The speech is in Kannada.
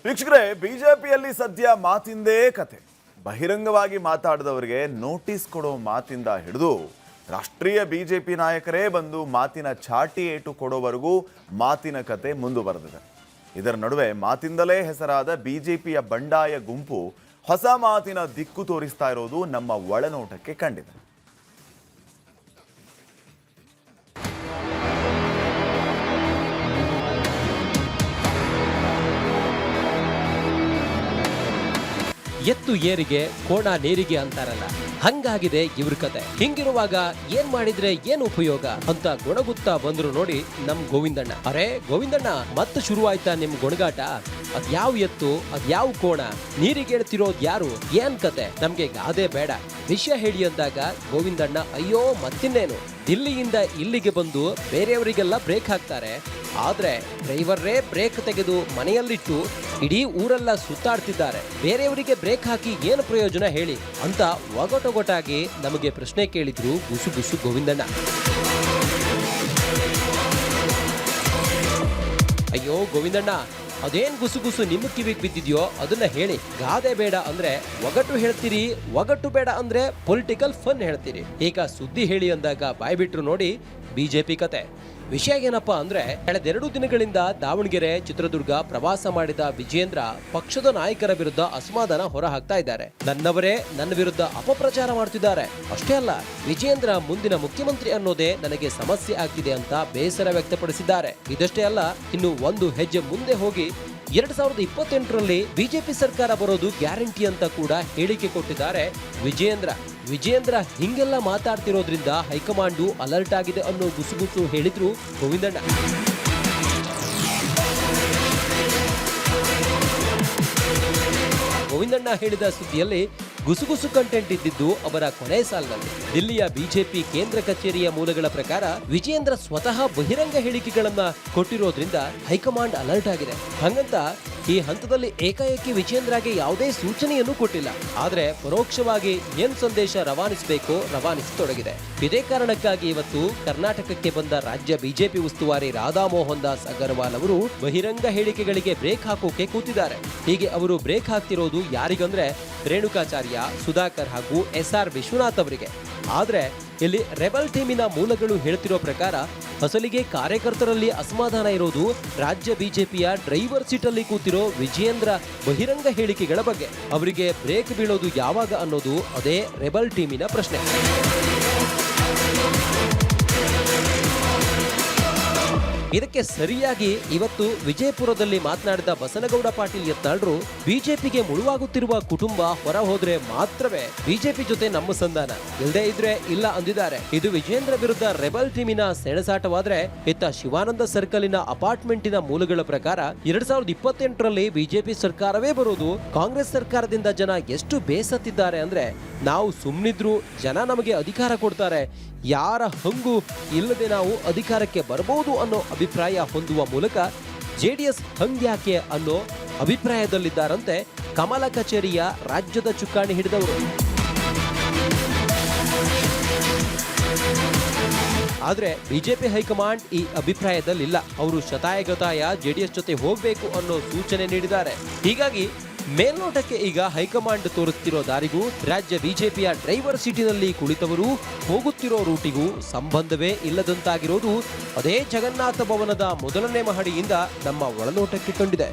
ವೀಕ್ಷಕರೇ, ಬಿಜೆಪಿಯಲ್ಲಿ ಸದ್ಯ ಮಾತಿಂದೇ ಕತೆ. ಬಹಿರಂಗವಾಗಿ ಮಾತಾಡಿದವರಿಗೆ ನೋಟಿಸ್ ಕೊಡೋ ಮಾತಿಂದ ಹಿಡಿದು ರಾಷ್ಟ್ರೀಯ ಬಿಜೆಪಿ ನಾಯಕರೇ ಬಂದು ಮಾತಿನ ಚಾಟಿ ಏಟು ಕೊಡೋವರೆಗೂ ಮಾತಿನ ಕತೆ ಮುಂದುವರೆದಿದೆ. ಇದರ ನಡುವೆ ಮಾತಿಂದಲೇ ಹೆಸರಾದ ಬಿಜೆಪಿಯ ಬಂಡಾಯ ಗುಂಪು ಹೊಸ ಮಾತಿನ ದಿಕ್ಕು ತೋರಿಸ್ತಾ ಇರೋದು ನಮ್ಮ ಒಳನೋಟಕ್ಕೆ ಕಂಡಿದೆ. ಎತ್ತು ಏರಿಗೆ ಕೋಣ ನೀರಿಗೆ ಅಂತಾರಲ್ಲ, ಹಂಗಾಗಿದೆ ಇವ್ರ ಕತೆ. ಹಿಂಗಿರುವಾಗ ಏನ್ ಮಾಡಿದ್ರೆ ಏನ್ ಉಪಯೋಗ ಅಂತ ಗೊಣಗುತ್ತಾ ಬಂದ್ರು ನೋಡಿ ನಮ್ ಗೋವಿಂದಣ್ಣ. ಅರೆ ಗೋವಿಂದಣ್ಣ, ಮತ್ತೆ ಶುರು ಆಯ್ತಾ ನಿಮ್ ಗೊಣಗಾಟ? ಅದ್ಯಾವ್ ಎತ್ತು, ಅದ್ಯಾವ್ ಕೋಣ, ನೀರಿಗೆ ಹೇಳ್ತಿರೋದ್ ಯಾರು, ಏನ್ ಕತೆ, ನಮ್ಗೆ ಗಾದೆ ಬೇಡ, ವಿಷಯ ಹೇಳಿ ಅಂದಾಗ ಗೋವಿಂದಣ್ಣ ಅಯ್ಯೋ ಮತ್ತಿನ್ನೇನು, ದಿಲ್ಲಿಯಿಂದ ಇಲ್ಲಿಗೆ ಬಂದು ಬೇರೆಯವರಿಗೆಲ್ಲ ಬ್ರೇಕ್ ಹಾಕ್ತಾರೆ, ಆದ್ರೆ ಡ್ರೈವರ್ರೇ ಬ್ರೇಕ್ ತೆಗೆದು ಮನೆಯಲ್ಲಿಟ್ಟು ಇಡೀ ಊರೆಲ್ಲ ಸುತ್ತಾಡ್ತಿದ್ದಾರೆ, ಬೇರೆಯವರಿಗೆ ಬ್ರೇಕ್ ಹಾಕಿ ಏನು ಪ್ರಯೋಜನ ಹೇಳಿ ಅಂತ ಒಗಟೊಗಟಾಗಿ ನಮಗೆ ಪ್ರಶ್ನೆ ಕೇಳಿದ್ರು ಗುಸು ಗೋವಿಂದಣ್ಣ. ಅಯ್ಯೋ ಗೋವಿಂದಣ್ಣ, ಅದೇನ್ ಗುಸು ನಿಮ್ಮ ಕಿವಿಗೆ ಬಿದ್ದಿದ್ಯೋ ಅದನ್ನ ಹೇಳಿ. ಗಾದೆ ಬೇಡ ಅಂದ್ರೆ ಒಗಟು ಹೇಳ್ತೀರಿ, ಒಗಟು ಬೇಡ ಅಂದ್ರೆ ಪೊಲಿಟಿಕಲ್ ಫನ್ ಹೇಳ್ತೀರಿ. ಈಗ ಸುದ್ದಿ ಹೇಳಿ ಅಂದಾಗ ಬಾಯ್ಬಿಟ್ರು ನೋಡಿ ಬಿಜೆಪಿ ಕತೆ. ವಿಷಯ ಏನಪ್ಪಾ ಅಂದ್ರೆ, ಕಳೆದ 2 ದಿನಗಳಿಂದ ದಾವಣಗೆರೆ, ಚಿತ್ರದುರ್ಗ ಪ್ರವಾಸ ಮಾಡಿದ ವಿಜೇಂದ್ರ ಪಕ್ಷದ ನಾಯಕರ ವಿರುದ್ಧ ಅಸಮಾಧಾನ ಹೊರ ಹಾಕ್ತಾ ಇದ್ದಾರೆ. ನನ್ನವರೇ ನನ್ನ ವಿರುದ್ಧ ಅಪಪ್ರಚಾರ ಮಾಡ್ತಿದ್ದಾರೆ. ಅಷ್ಟೇ ಅಲ್ಲ, ವಿಜೇಂದ್ರ ಮುಂದಿನ ಮುಖ್ಯಮಂತ್ರಿ ಅನ್ನೋದೇ ನನಗೆ ಸಮಸ್ಯೆ ಆಗ್ತಿದೆ ಅಂತ ಬೇಸರ ವ್ಯಕ್ತಪಡಿಸಿದ್ದಾರೆ. ಇದಷ್ಟೇ ಅಲ್ಲ, ಇನ್ನು ಒಂದು ಹೆಜ್ಜೆ ಮುಂದೆ ಹೋಗಿ 2028ರಲ್ಲಿ ಬಿಜೆಪಿ ಸರ್ಕಾರ ಬರೋದು ಗ್ಯಾರಂಟಿ ಅಂತ ಕೂಡ ಹೇಳಿಕೆ ಕೊಟ್ಟಿದ್ದಾರೆ ವಿಜೇಂದ್ರ ಹಿಂಗೆಲ್ಲ ಮಾತಾಡ್ತಿರೋದ್ರಿಂದ ಹೈಕಮಾಂಡು ಅಲರ್ಟ್ ಆಗಿದೆ ಅನ್ನೋ ಗುಸುಗುಸು ಹೇಳಿದ್ರು ಗೋವಿಂದಣ್ಣ. ಗೋವಿಂದಣ್ಣ ಹೇಳಿದ ಸುದ್ದಿಯಲ್ಲಿ ಗುಸುಗುಸು ಕಂಟೆಂಟ್ ಇದ್ದಿದ್ದು ಅವರ ಕೊನೆ ಸಾಲಿನಲ್ಲಿ. ದಿಲ್ಲಿಯ ಬಿಜೆಪಿ ಕೇಂದ್ರ ಕಚೇರಿಯ ಮೂಲಗಳ ಪ್ರಕಾರ ವಿಜೇಂದ್ರ ಸ್ವತಃ ಬಹಿರಂಗ ಹೇಳಿಕೆಗಳನ್ನ ಕೊಟ್ಟಿರೋದ್ರಿಂದ ಹೈಕಮಾಂಡ್ ಅಲರ್ಟ್ ಆಗಿದೆ. ಹಂಗಂತ ಈ ಹಂತದಲ್ಲಿ ಏಕಾಏಕಿ ವಿಜೇಂದ್ರಗೆ ಯಾವುದೇ ಸೂಚನೆಯನ್ನು ಕೊಟ್ಟಿಲ್ಲ, ಆದ್ರೆ ಪರೋಕ್ಷವಾಗಿ ಏನ್ ಸಂದೇಶ ರವಾನಿಸಬೇಕೋ ರವಾನಿಸತೊಡಗಿದೆ. ಇದೇ ಕಾರಣಕ್ಕಾಗಿ ಇವತ್ತು ಕರ್ನಾಟಕಕ್ಕೆ ಬಂದ ರಾಜ್ಯ ಬಿಜೆಪಿ ಉಸ್ತುವಾರಿ ರಾಧಾ ಮೋಹನ್ ದಾಸ್ ಅಗರ್ವಾಲ್ ಅವರು ಬಹಿರಂಗ ಹೇಳಿಕೆಗಳಿಗೆ ಬ್ರೇಕ್ ಹಾಕೋಕೆ ಕೂತಿದ್ದಾರೆ. ಹೀಗೆ ಅವರು ಬ್ರೇಕ್ ಹಾಕ್ತಿರೋದು ಯಾರಿಗಂದ್ರೆ ರೇಣುಕಾಚಾರ್ಯ, ಸುಧಾಕರ್ ಹಾಗೂ SR ವಿಶ್ವನಾಥ್ ಅವರಿಗೆ. ಆದ್ರೆ ಇಲ್ಲಿ ರೆಬಲ್ ಟೀಮಿನ ಮೂಲಗಳು ಹೇಳ್ತಿರೋ ಪ್ರಕಾರ ಅಸಲಿಗೆ ಕಾರ್ಯಕರ್ತರಲ್ಲಿ ಅಸಮಾಧಾನ ಇರೋದು ರಾಜ್ಯ ಬಿಜೆಪಿಯ ಡ್ರೈವರ್ ಸೀಟ್ ಅಲ್ಲಿ ಕೂತಿರೋ ವಿಜೇಂದ್ರ ಬಹಿರಂಗ ಹೇಳಿಕೆಗಳ ಬಗ್ಗೆ. ಅವರಿಗೆ ಬ್ರೇಕ್ ಬೀಳೋದು ಯಾವಾಗ ಅನ್ನೋದು ಅದೇ ರೆಬಲ್ ಟೀಮಿನ ಪ್ರಶ್ನೆ. ಇದಕ್ಕೆ ಸರಿಯಾಗಿ ಇವತ್ತು ವಿಜಯಪುರದಲ್ಲಿ ಮಾತನಾಡಿದ ಬಸನಗೌಡ ಪಾಟೀಲ್ ಯತ್ನಾಳ್ರು, ಬಿಜೆಪಿಗೆ ಮುಳುವಾಗುತ್ತಿರುವ ಕುಟುಂಬ ಹೊರ ಹೋದ್ರೆ ಮಾತ್ರವೇ ಬಿಜೆಪಿ ಜೊತೆ ನಮ್ಮ ಸಂಧಾನ, ಇಲ್ಲದೆ ಇದ್ರೆ ಇಲ್ಲ ಅಂದಿದ್ದಾರೆ. ಇದು ವಿಜೇಂದ್ರ ವಿರುದ್ಧ ರೆಬಲ್ ಟೀಮಿನ ಸೆಣಸಾಟವಾದ್ರೆ, ಇತ್ತ ಶಿವಾನಂದ ಸರ್ಕಲಿನ ಅಪಾರ್ಟ್ಮೆಂಟಿನ ಮೂಲಗಳ ಪ್ರಕಾರ 2028ರಲ್ಲಿ ಬಿಜೆಪಿ ಸರ್ಕಾರವೇ ಬರೋದು. ಕಾಂಗ್ರೆಸ್ ಸರ್ಕಾರದಿಂದ ಜನ ಎಷ್ಟು ಬೇಸತ್ತಿದ್ದಾರೆ ಅಂದ್ರೆ, ನಾವು ಸುಮ್ಮನಿದ್ರು ಜನ ನಮಗೆ ಅಧಿಕಾರ ಕೊಡ್ತಾರೆ, ಯಾರ ಹಂಗು ಇಲ್ಲದೆ ನಾವು ಅಧಿಕಾರಕ್ಕೆ ಬರಬಹುದು ಅನ್ನೋ ಅಭಿಪ್ರಾಯ ಹೊಂದುವ ಮೂಲಕ ಜೆಡಿಎಸ್ ಹಂಗ್ಯಾಕೆ ಅನ್ನೋ ಅಭಿಪ್ರಾಯದಲ್ಲಿದ್ದಾರಂತೆ ಕಮಲ ಕಚೇರಿಯ ರಾಜ್ಯದ ಚುಕ್ಕಾಣಿ ಹಿಡಿದವರು. ಆದ್ರೆ ಬಿಜೆಪಿ ಹೈಕಮಾಂಡ್ ಈ ಅಭಿಪ್ರಾಯದಲ್ಲಿಲ್ಲ. ಅವರು ಶತಾಯಗತಾಯ ಜೆಡಿಎಸ್ ಜೊತೆ ಹೋಗಬೇಕು ಅನ್ನೋ ಸೂಚನೆ ನೀಡಿದ್ದಾರೆ. ಹೀಗಾಗಿ ಮೇಲ್ನೋಟಕ್ಕೆ ಈಗ ಹೈಕಮಾಂಡ್ ತೋರಿಸ್ತಿರೋ ದಾರಿಗೂ ರಾಜ್ಯ ಬಿಜೆಪಿಯ ಡ್ರೈವರ್ ಸೀಟಿನಲ್ಲಿ ಕುಳಿತವರು ಹೋಗುತ್ತಿರೋ ರೂಟಿಗೂ ಸಂಬಂಧವೇ ಇಲ್ಲದಂತಾಗಿರೋದು ಅದೇ ಜಗನ್ನಾಥ ಭವನದ ಮೊದಲನೇ ಮಹಡಿಯಿಂದ ನಮ್ಮ ಒಳನೋಟಕ್ಕೆ ಕಂಡಿದೆ.